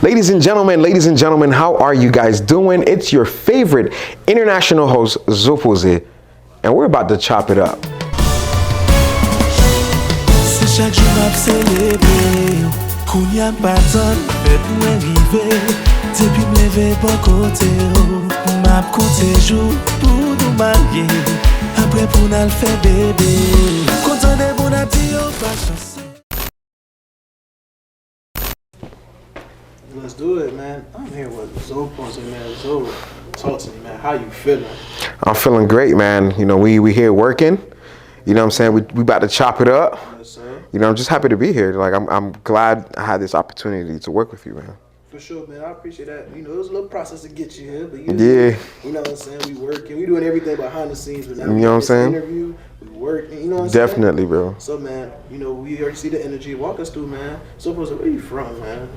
Ladies and gentlemen, how are you guys doing? It's your favorite international host, Zoepoze, and we're about to chop it up. Let's do it, man. I'm here with Zoepoze, man. Zoe, talk to me, man. How you feeling? I'm feeling great, man. You know, we here working. You know what I'm saying? We about to chop it up. Yes, sir. You know, I'm just happy to be here. Like, I'm glad I had this opportunity to work with you, man. For sure, man. I appreciate that. You know, it was a little process to get you here, but you know what I'm saying? We working. We doing everything behind the scenes. But now you know what I'm saying? Interview, we working. You know what I'm saying? Definitely, bro. So, man, you know, we already see the energy. Walk us through, man. Zoepoze, where you from, man?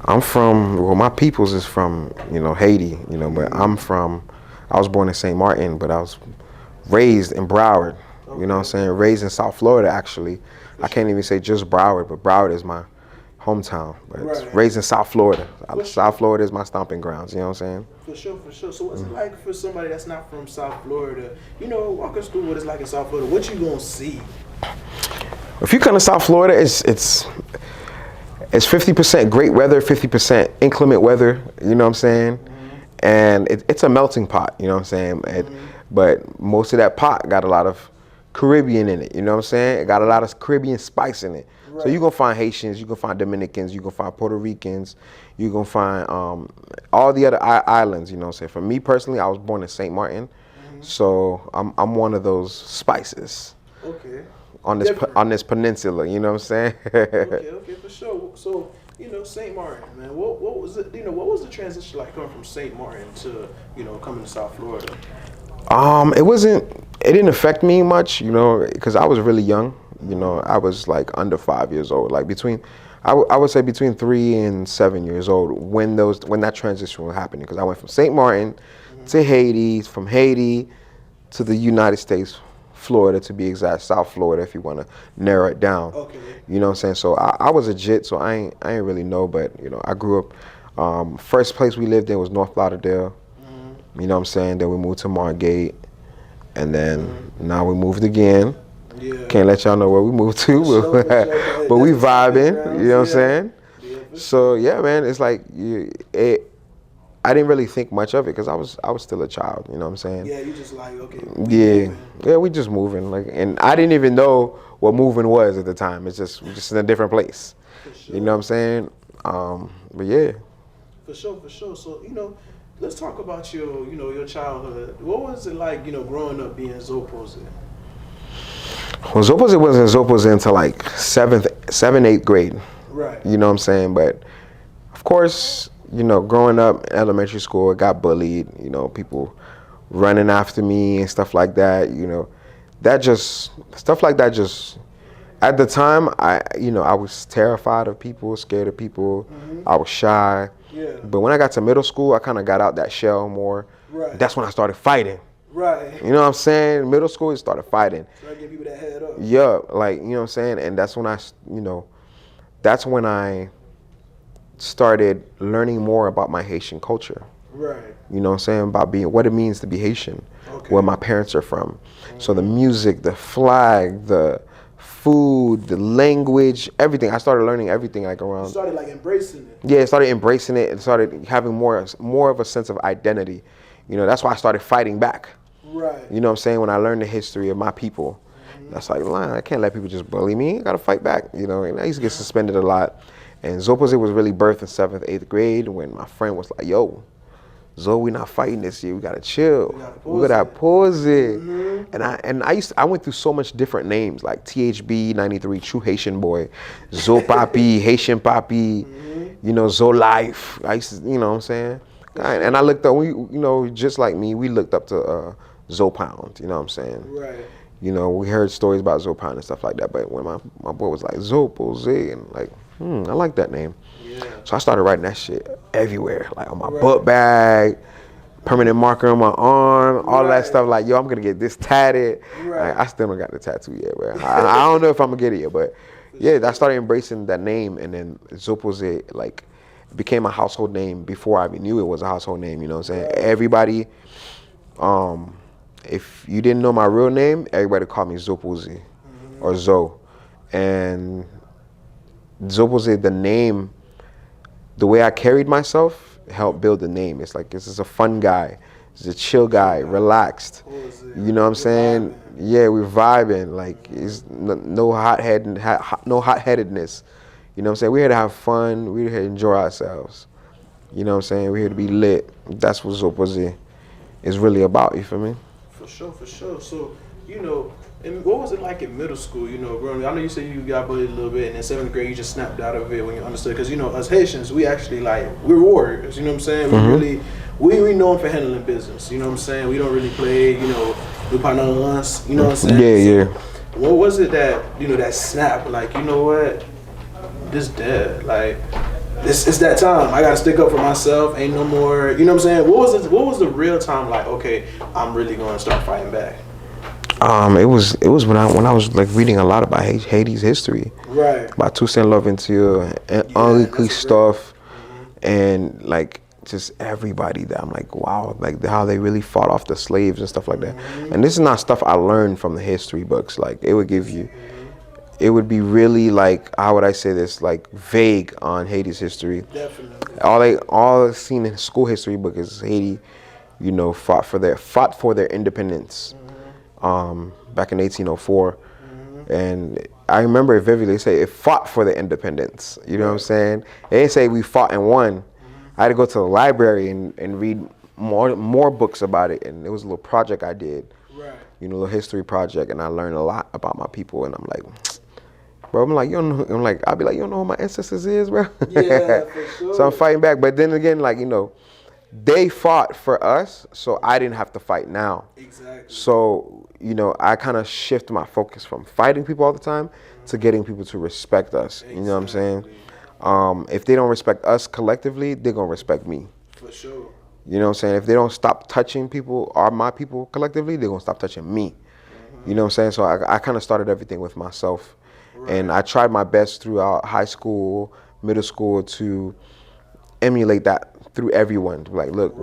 I'm from, well, my peoples is from, you know, Haiti, you know, but I was born in St. Martin, but I was raised in Broward, you know what I'm saying? Raised in South Florida, actually. I can't even say just Broward, but Broward is my hometown. But it's raised in South Florida. South Florida is my stomping grounds, you know what I'm saying? For sure. So what's it like for somebody that's not from South Florida? You know, walk us through what it's like in South Florida. What you gonna see? If you come to South Florida, it's 50% great weather, 50% inclement weather, you know what I'm saying? Mm-hmm. And it's a melting pot, you know what I'm saying? But most of that pot got a lot of Caribbean in it, you know what I'm saying? It got a lot of Caribbean spice in it. Right. So you're going to find Haitians, you're going to find Dominicans, you're going to find Puerto Ricans, you're going to find all the other islands, you know what I'm saying? For me personally, I was born in St. Martin, so I'm one of those spices. Okay. On this peninsula, you know what I'm saying? okay, for sure. So, you know, St. Martin, man, what was it? You know, what was the transition like going from St. Martin to, you know, coming to South Florida? It didn't affect me much, you know, because I was really young. You know, I was like under 5 years old, like I would say between 3 and 7 years old when that transition was happening. Because I went from St. Martin to Haiti, from Haiti to the United States. Florida, to be exact, South Florida, if you want to narrow it down. Okay. You know what I'm saying? So I was a jit, so I ain't really know, but you know, I grew up. First place we lived in was North Lauderdale. You know what I'm saying? Then we moved to Margate, and then now we moved again. Yeah. Can't let y'all know where we moved to, but we vibing. You know what I'm saying? Yeah, so yeah, man, it's like I didn't really think much of it because I was still a child, you know what I'm saying? Yeah, you just like, okay. Yeah, we just moving, like, and I didn't even know what moving was at the time. We're just in a different place. Sure. You know what I'm saying? But yeah. For sure. So, you know, let's talk about your childhood. What was it like, you know, growing up being Zoepoze? Well, Zoepoze wasn't Zoepoze until like 7th, 8th grade. Right. You know what I'm saying? But of course, you know, growing up in elementary school, I got bullied, you know, people running after me and stuff like that, you know. Stuff like that just, at the time, I was terrified of people, scared of people. I was shy. Yeah. But when I got to middle school, I kind of got out that shell more. Right. That's when I started fighting. Right. You know what I'm saying? Middle school, I started fighting. Started giving people that head up. Yeah, like, you know what I'm saying? And that's when I started learning more about my Haitian culture. Right. You know what I'm saying? About what it means to be Haitian, where my parents are from. So the music, the flag, the food, the language, everything. I started learning everything like around. You started like embracing it. Yeah, I started embracing it and started having more of a sense of identity. You know, that's why I started fighting back. Right. You know what I'm saying? When I learned the history of my people, that's like, I can't let people just bully me. I gotta fight back. You know, and I used to get suspended a lot. And Zoepoze was really birthed in 7th, 8th grade when my friend was like, yo, Zoe, we not fighting this year. We gotta chill. We gotta pause it. And I went through so much different names like THB 93, True Haitian Boy, Zo Papi, Haitian Papi, you know, Zo Life. I used to, you know what I'm saying? And I looked up, you know, just like me, we looked up to Zo Pound, you know what I'm saying? Right. You know, we heard stories about Zo Pound and stuff like that, but when my boy was like, Zoepoze, and like, I like that name. Yeah. So I started writing that shit everywhere, like on my book bag, permanent marker on my arm, all that stuff. Like, yo, I'm gonna get this tatted. Like, I still don't got the tattoo yet, but I don't know if I'm gonna get it yet. But yeah, I started embracing that name, and then Zoepoze, like, It became a household name before I even knew it was a household name. You know what I'm saying? Everybody, if you didn't know my real name, everybody called me Zoepoze or Zoe. And Zoepoze, the name, the way I carried myself helped build the name. It's like, this is a fun guy. He's a chill guy, relaxed. You know what I'm saying? Yeah, we're vibing. Like, it's no hot-headedness. You know what I'm saying? We're here to have fun. We're here to enjoy ourselves. You know what I'm saying? We're here to be lit. That's what Zoepoze is really about. You feel me? For sure, for sure. So, you know, and what was it like in middle school, you know, growing up? I know you said you got bullied a little bit, and in 7th grade you just snapped out of it when you understood. Because, you know, us Haitians, we actually, like, we're warriors, you know what I'm saying? We known for handling business, you know what I'm saying? We don't really play, you know, we partner on us, you know what I'm saying? Yeah. What was it that, you know, that snap, like, you know what, this dead, like, it's that time. I gotta stick up for myself, ain't no more, you know what I'm saying? What was the real time, like, okay, I'm really gonna start fighting back? It was when I was like reading a lot about Haiti's history, right? About Toussaint Louverture and Henri Christophe, and like just everybody that I'm like, wow, like how they really fought off the slaves and stuff like that. And this is not stuff I learned from the history books. Like it would give you, it would be really like, how would I say this, like vague on Haiti's history. Definitely. All I've seen in school history book is Haiti, you know, fought for their independence. Back in 1804, and I remember it vividly. They say it fought for the independence. You know what I'm saying? They didn't say we fought and won. I had to go to the library and read more books about it, and it was a little project I did. Right. You know, a little history project, and I learned a lot about my people. And I'm like, bro, I'm like, you don't know. I'm like, I'll be like, you don't know who my ancestors is, bro. Yeah, for sure. So I'm fighting back, but then again, like, you know, they fought for us, so I didn't have to fight now. Exactly. So, you know, I kind of shift my focus from fighting people all the time to getting people to respect us. You know what I'm saying? If they don't respect us collectively, they're going to respect me. For sure. You know what I'm saying? If they don't stop touching people or my people collectively, they're going to stop touching me. You know what I'm saying? So I kind of started everything with myself. Right. And I tried my best throughout high school, middle school to emulate that through everyone. Like, look,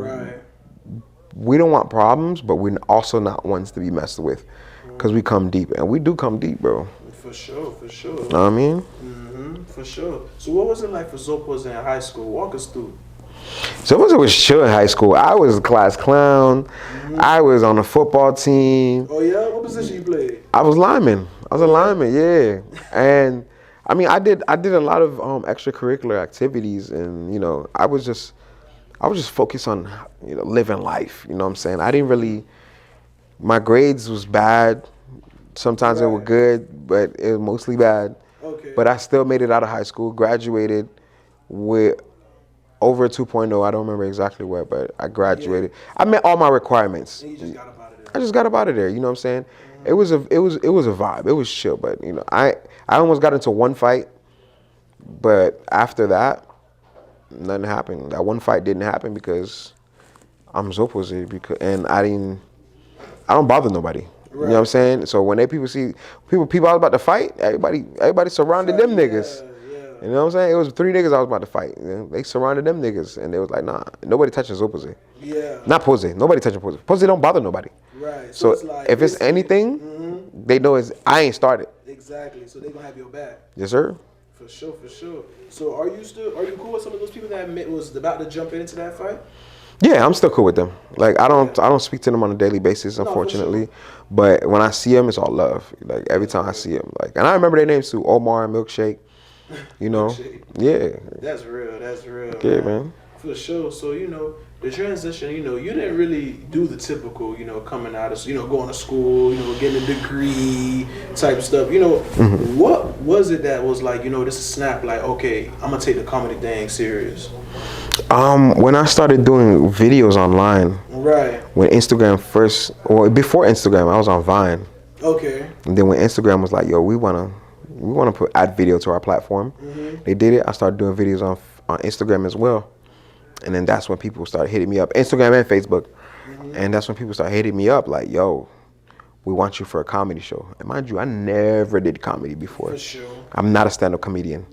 we don't want problems, but we're also not ones to be messed with, because we come deep, and we do come deep, bro. For sure, for sure. You know what I mean? For sure. So what was it like for Zoepoze in high school? Walk us through. Zoepoze was chill in high school. I was a class clown. I was on the football team. Oh yeah? What position you played? I was lineman. I was a lineman, yeah. And I mean, I did a lot of extracurricular activities, and you know, I was just focused on, you know, living life. You know what I'm saying? I didn't really. My grades was bad. Sometimes they were good, but it was mostly bad. Okay. But I still made it out of high school. Graduated with over a 2.0. I don't remember exactly what, but I graduated. Yeah. I met all my requirements. And you just got up out of there. I just got up out of there. You know what I'm saying? It was a vibe. It was chill, but you know, I almost got into one fight, but after that, nothing happened. That one fight didn't happen because I'm Zoepoze, and I don't bother nobody. Right. You know what I'm saying? So when people see people I was about to fight, everybody surrounded them niggas. Yeah. You know what I'm saying? It was 3 niggas I was about to fight. You know? They surrounded them niggas, and they was like, nah, nobody touching Zoepoze. Yeah. Not Pose. Nobody touching Pose. Pose don't bother nobody. Right. So it's like, if it's anything, they know I ain't started. Exactly. So they gonna have your back. Yes, sir. For sure, for sure. So are you cool with some of those people that was about to jump into that fight? Yeah, I'm still cool with them. Like I don't speak to them on a daily basis, unfortunately. No, sure. But when I see them, it's all love. Like every time I see them, like, and I remember their names too, Omar and Milkshake. You know, yeah. That's real. That's real. Yeah, man. For sure. So you know, the transition. You know, you didn't really do the typical. You know, coming out of going to school. You know, getting a degree type stuff. You know, what was it that was like? You know, this snap. Like, okay, I'm gonna take the comedy thing serious. When I started doing videos online, right? When Instagram first, or before Instagram, I was on Vine. Okay. And then when Instagram was like, yo, we wanna add video to our platform, they did it. I started doing videos on Instagram as well, and then that's when people started hitting me up, Instagram and Facebook, and that's when people started hitting me up like, yo, we want you for a comedy show. And mind you, I never did comedy before. For sure. I'm not a stand-up comedian.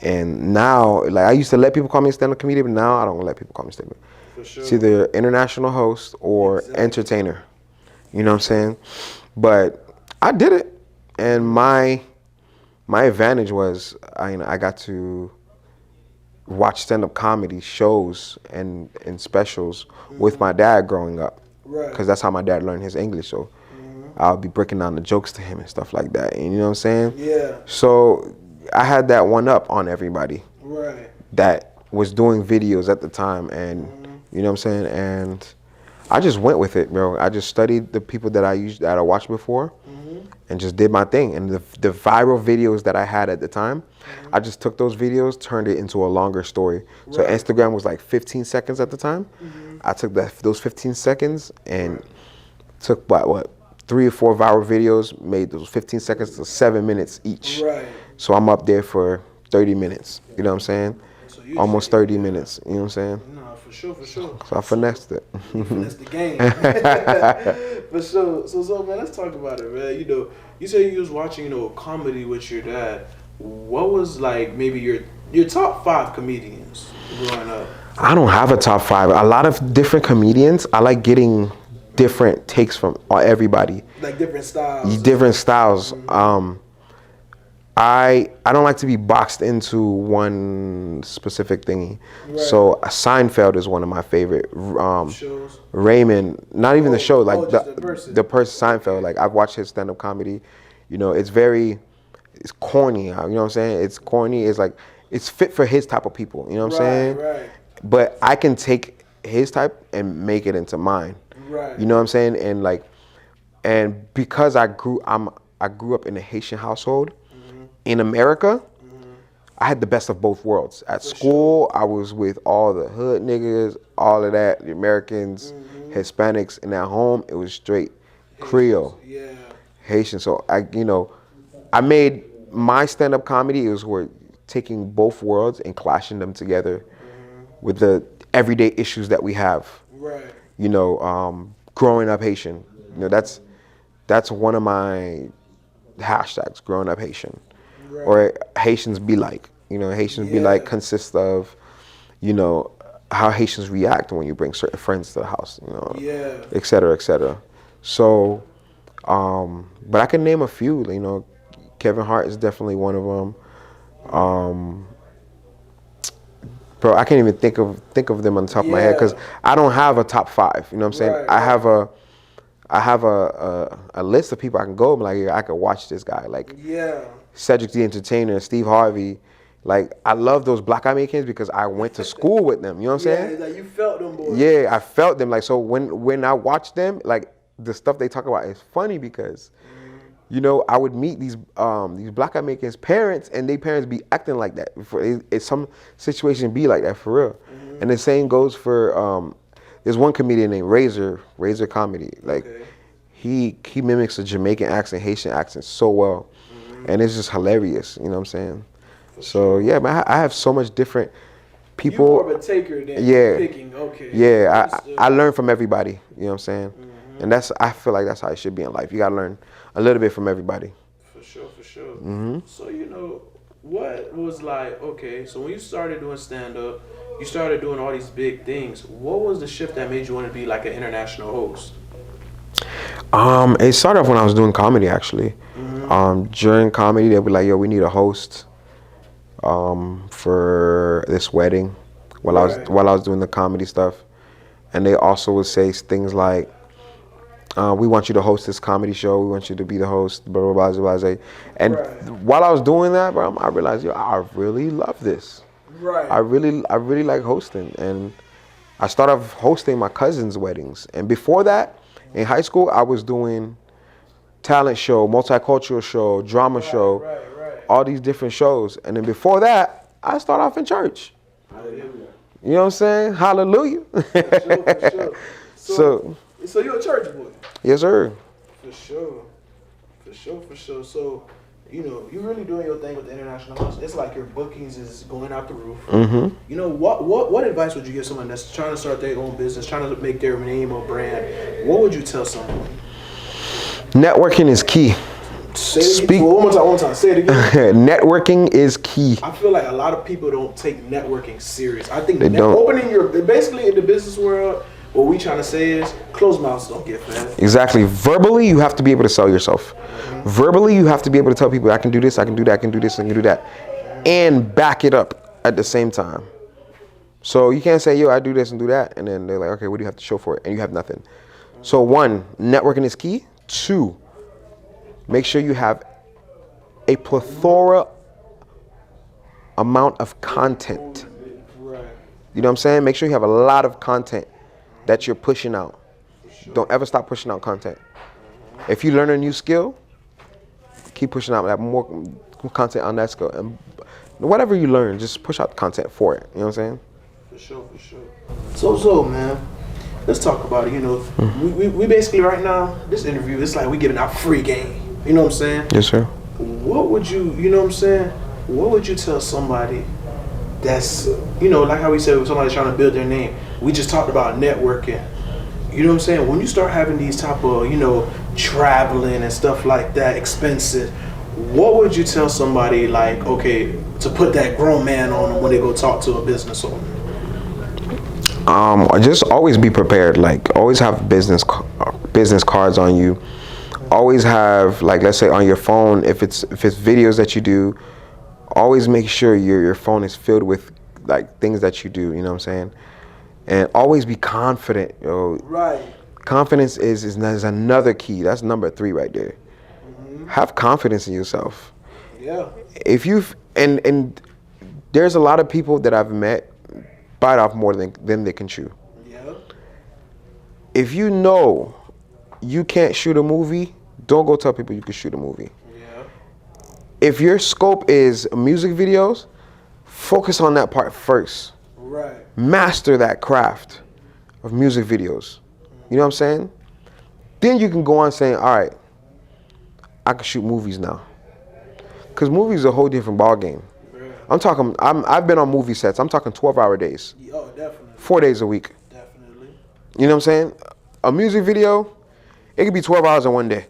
And now, like, I used to let people call me a stand-up comedian, but now I don't let people call me stand-up. For sure. It's either international host or entertainer. You know what I'm saying? But I did it, and my advantage was I got to watch stand-up comedy shows and specials with my dad growing up, because that's how my dad learned his English. So I'll be breaking down the jokes to him and stuff like that. And you know what I'm saying? Yeah. So I had that one up on everybody that was doing videos at the time, and you know what I'm saying? And I just went with it, bro. I just studied the people that I watched before, and just did my thing. And the viral videos that I had at the time, I just took those videos, turned it into a longer story. So Instagram was like 15 seconds at the time. I took those 15 seconds and took what 3 or 4 viral videos, made those 15 seconds to 7 minutes each. So I'm up there for 30 minutes. You know what I'm saying? So almost 30 minutes. You know what I'm saying? No, for sure, for sure. So I finessed it. You finessed the game. For sure. So man, let's talk about it, man. You know, you say you was watching, you know, comedy with your dad. What was like maybe your top 5 comedians growing up? I don't have a top 5. A lot of different comedians. I like getting different takes from everybody. Like different styles. Different styles. I don't like to be boxed into one specific thingy. So Seinfeld is one of my favorite. Shows. Raymond, not even the show, like the person Seinfeld. Okay. Like I've watched his stand-up comedy. You know, it's corny. You know what I'm saying? It's corny. It's like it's fit for his type of people. You know what I'm saying? Right. But I can take his type and make it into mine. Right. You know what I'm saying? And because I grew up in a Haitian household in America, I had the best of both worlds. At school, I was with all the hood niggas, all of that, the Americans, Hispanics, and at home it was straight Creole, Haitian. So I made my stand-up comedy. It was where taking both worlds and clashing them together with the everyday issues that we have. Right. You know, growing up Haitian. You know, that's one of my hashtags, growing up Haitian. Or Haitians be like. You know, Haitians be like consists of, you know, how Haitians react when you bring certain friends to the house, you know, et cetera, et cetera. So, but I can name a few, you know. Kevin Hart is definitely one of them. Bro, I can't even think of them on the top of my head because I don't have a top 5. You know what I'm saying? I have a list of people I can go and like, I could watch this guy. Like Cedric the Entertainer, Steve Harvey. Like, I love those black Americans because I went to school with them. You know what I'm saying? Yeah, like you felt them boys. Yeah, I felt them. Like, so when I watch them, like, the stuff they talk about is funny because, you know, I would meet these black Americans' parents, and their parents be acting like that. It's some situation be like that for real. And the same goes for there's one comedian named Razor Comedy. Like, he mimics a Jamaican accent, Haitian accent so well, and it's just hilarious. You know what I'm saying? So yeah, man, I have so much different people. You're more of a taker than picking. Okay. Yeah, I learn from everybody. You know what I'm saying? And I feel like that's how it should be in life. You gotta learn a little bit from everybody. For sure. So, you know, what was like, okay, so when you started doing stand-up, you started doing all these big things. What was the shift that made you want to be like an international host? It started off when I was doing comedy, actually. During comedy, they'd be like, yo, we need a host for this wedding while I was doing the comedy stuff. And they also would say things like, we want you to host this comedy show. We want you to be the host, blah, blah, blah, blah, blah. And while I was doing that, bro, I realized, yo, I really love this. I really like hosting. And I started off hosting my cousin's weddings. And before that, in high school, I was doing talent show, multicultural show, drama show, all these different shows. And then before that, I started off in church. Hallelujah. You know what I'm saying? Hallelujah. For sure. So you're a church boy? Yes, sir. For sure. So, you know, you're really doing your thing with the international house. It's like your bookings is going out the roof. You know, what advice would you give someone that's trying to start their own business, trying to make their name or brand? What would you tell someone? Networking is key. Say it again. One more time. Say it again. Networking is key. I feel like a lot of people don't take networking serious. I think basically in the business world, what we trying to say is closed mouths don't get fed. Exactly. Verbally, you have to be able to sell yourself. Verbally, you have to be able to tell people, I can do this, I can do that, I can do this, I can do that. And back it up at the same time. So you can't say, yo, I do this and do that. And then they're like, okay, what do you have to show for it? And you have nothing. So 1, networking is key. 2, make sure you have a plethora amount of content. Right. You know what I'm saying? Make sure you have a lot of content that you're pushing out. Sure. Don't ever stop pushing out content. If you learn a new skill, keep pushing out more content on that skill. And whatever you learn, just push out content for it. You know what I'm saying? For sure. So, man, let's talk about it. You know, we basically right now, this interview, it's like we giving out free game. You know what I'm saying? Yes, sir. What would you know what I'm saying? What would you tell somebody that's, you know, like how we said, when somebody's trying to build their name, we just talked about networking. You know what I'm saying? When you start having these type of, you know, traveling and stuff like that, expensive, what would you tell somebody like, okay, to put that grown man on them when they go talk to a business owner? Just always be prepared. Like, always have business cards on you. Always have, like, let's say on your phone, if it's videos that you do, always make sure your phone is filled with like things that you do. You know what I'm saying? And always be confident. Yo. Right. Confidence is another key. That's number 3 right there. Have confidence in yourself. Yeah. If you've and there's a lot of people that I've met bite off more than they can chew. Yeah. If you know you can't shoot a movie, don't go tell people you can shoot a movie. Yeah. If your scope is music videos, focus on that part first. Right. Master that craft of music videos. You know what I'm saying? Then you can go on saying, all right, I can shoot movies now. Because movies are a whole different ball game. Right. I've been on movie sets. I'm talking 12-hour days. Oh, definitely. 4 days a week. Definitely. You know what I'm saying? A music video, it could be 12 hours in one day.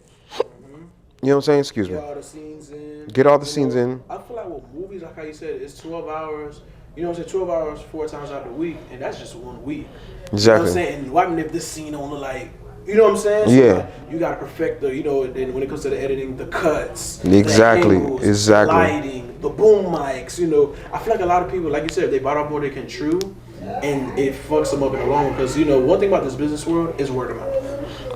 You know what I'm saying? Excuse me. Get all the scenes in. Get all the scenes in. I feel like with movies, like how you said, it's 12 hours. You know what I'm saying? 12 hours 4 times out of the week, and that's just 1 week. Exactly. You know what I'm saying? And why if this scene don't look like, you know what I'm saying? So yeah. Like, you got to perfect the, you know, then when it comes to the editing, the cuts. Exactly. The angles, Exactly. The lighting, the boom mics, you know. I feel like a lot of people, like you said, they bite off more than they can chew, and it fucks them up in the long run. Because, you know, one thing about this business world is word of mouth.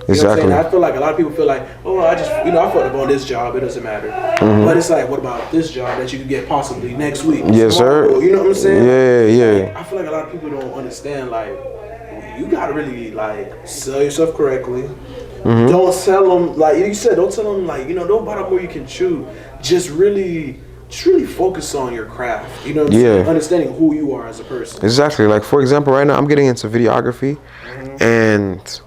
You know what I'm saying? I feel like a lot of people feel like, oh, I fucked up on this job, it doesn't matter. But it's like, what about this job that you could get possibly next week? Yes, tomorrow? sir. You know what I'm saying? Yeah. Like, I feel like a lot of people don't understand, like, you gotta really, like, sell yourself correctly. Don't sell them, like you said, don't tell them, like, you know, don't bite off more you can chew. Just really focus on your craft. You know what I'm saying? Understanding who you are as a person. Exactly. Like, for example, right now I'm getting into videography, and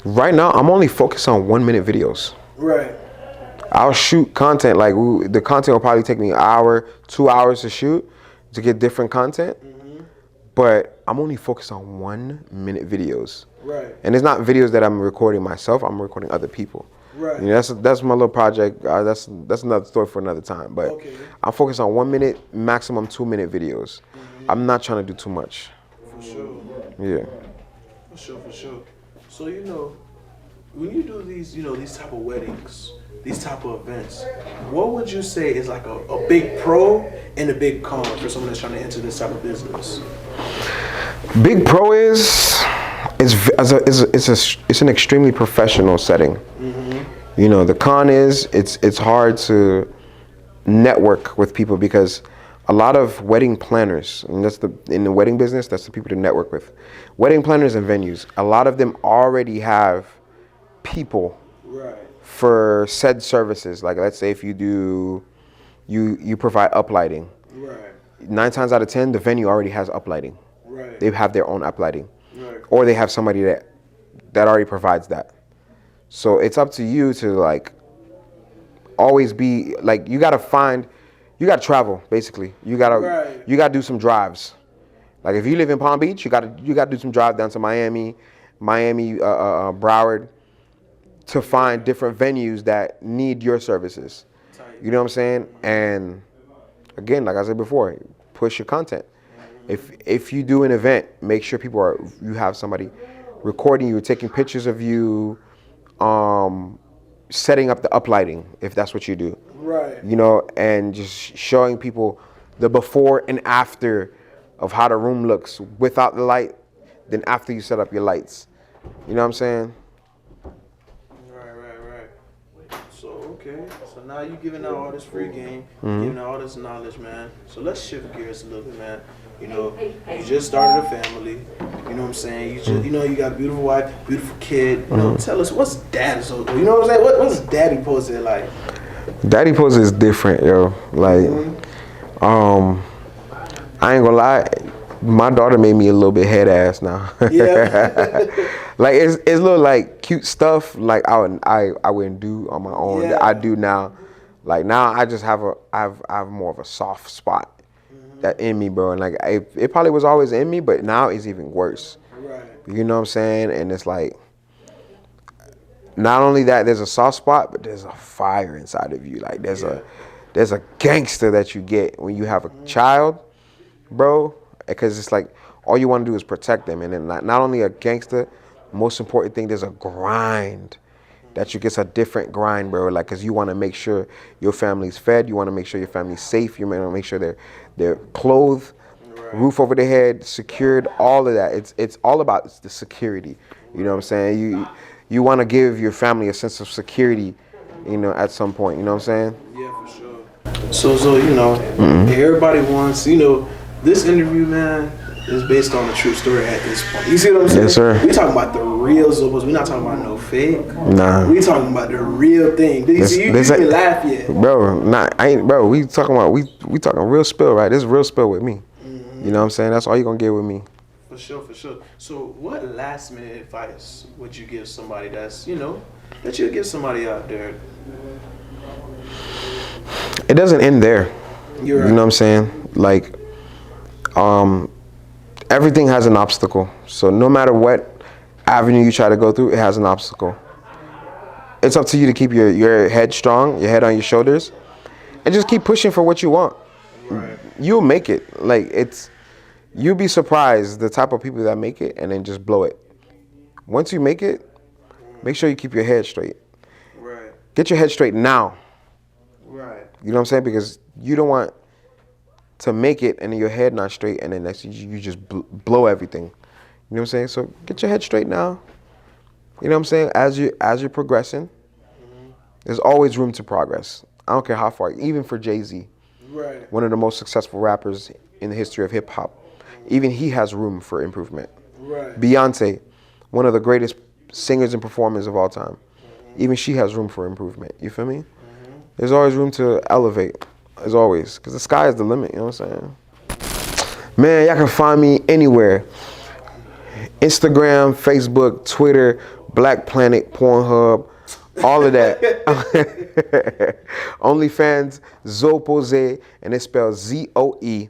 right now I'm only focused on 1-minute videos. Right. I'll shoot content, like the content will probably take me an hour, 2 hours to shoot to get different content, but I'm only focused on 1-minute videos. Right. And it's not videos that I'm recording myself, I'm recording other people. Right. You know, that's my little project. That's another story for another time. But I'm focused on 1 minute, maximum 2-minute videos. I'm not trying to do too much. For sure. Yeah. For sure. So, you know, when you do these, you know, these type of weddings, these type of events, what would you say is like a big pro and a big con for someone that's trying to enter this type of business? Big pro is it's an extremely professional setting. You know, the con is it's hard to network with people because a lot of wedding planners, and in the wedding business, that's the people to network with. Wedding planners and venues, a lot of them already have people for said services. Like, let's say if you do, you provide uplighting. 9 times out of 10, the venue already has uplighting. They have their own uplighting. Or they have somebody that already provides that. So it's up to you to, like, always be, like, you gotta travel, basically. You gotta do some drives. Like, if you live in Palm Beach, you gotta do some drive down to Miami, Broward, to find different venues that need your services. You know what I'm saying? And again, like I said before, push your content. If you do an event, make sure you have somebody recording you, taking pictures of you, setting up the uplighting if that's what you do. Right. You know, and just showing people the before and after of how the room looks without the light, then after you set up your lights. You know what I'm saying? Right. So, okay. So now you giving out all this free game, giving out all this knowledge, man. So let's shift gears a little bit, man. You know, you just started a family. You know what I'm saying? You just, you know, you got a beautiful wife, beautiful kid. You know, tell us, what's daddy so? You know what I'm saying? What's daddy pose like? Daddy pose is different, yo. Like, I ain't gonna lie, my daughter made me a little bit head ass now. Yeah. Like it's little like cute stuff like I wouldn't do on my own that I do now. Like now I just have I have more of a soft spot that in me, bro. And like it probably was always in me, but now it's even worse. Right. You know what I'm saying? And it's like not only that there's a soft spot, but there's a fire inside of you. Like there's a gangster that you get when you have a child, bro. Because it's like all you want to do is protect them, and then not only a gangster, most important thing, there's a grind that you get, a different grind, bro. Like, cause you want to make sure your family's fed, you want to make sure your family's safe, you want to make sure they're clothed, roof over their head, secured, all of that. It's all about the security. You know what I'm saying? You want to give your family a sense of security, you know, at some point. You know what I'm saying? Yeah, for sure. So you know, everybody wants, you know. This interview, man, is based on a true story at this point. You see what I'm saying? Yes, sir. We talking about the real Zoepoze. We're not talking about no fake. Nah. We talking about the real thing. You didn't laugh yet, bro. Bro. We talking about we talking real spill, right? This is real spill with me. You know what I'm saying? That's all you gonna get with me. For sure. So, what last minute advice would you give somebody that's, you know, that you'll give somebody out there? It doesn't end there. You're right. You know what I'm saying? Like. Everything has an obstacle. So no matter what avenue you try to go through, it has an obstacle. It's up to you to keep your head strong, your head on your shoulders, and just keep pushing for what you want. Right. You'll make it. Like you'll be surprised the type of people that make it and then just blow it. Once you make it, make sure you keep your head straight. Right. Get your head straight now. Right. You know what I'm saying? Because you don't want to make it and then your head not straight and then next you just blow everything. You know what I'm saying? So get your head straight now. You know what I'm saying? As you're progressing, there's always room to progress. I don't care how far. Even for Jay-Z, right, one of the most successful rappers in the history of hip hop, even he has room for improvement. Right. Beyonce, one of the greatest singers and performers of all time, even she has room for improvement. You feel me? There's always room to elevate. As always, because the sky is the limit, you know what I'm saying? Man, y'all can find me anywhere. Instagram, Facebook, Twitter, Black Planet, Pornhub, all of that. OnlyFans, Zoepoze, and it's spelled Zoepoze.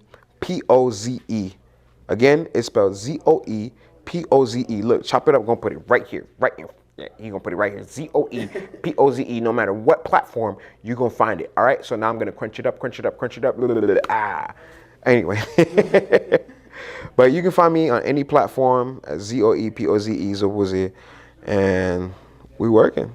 Again, it's spelled Zoepoze. Look, chop it up, gonna put it right here, right here. Yeah, you're going to put it right here. Zoepoze. No matter what platform, you're going to find it. All right? So now I'm going to crunch it up. Anyway. But you can find me on any platform at Zoepoze, Zoepoze. And we working.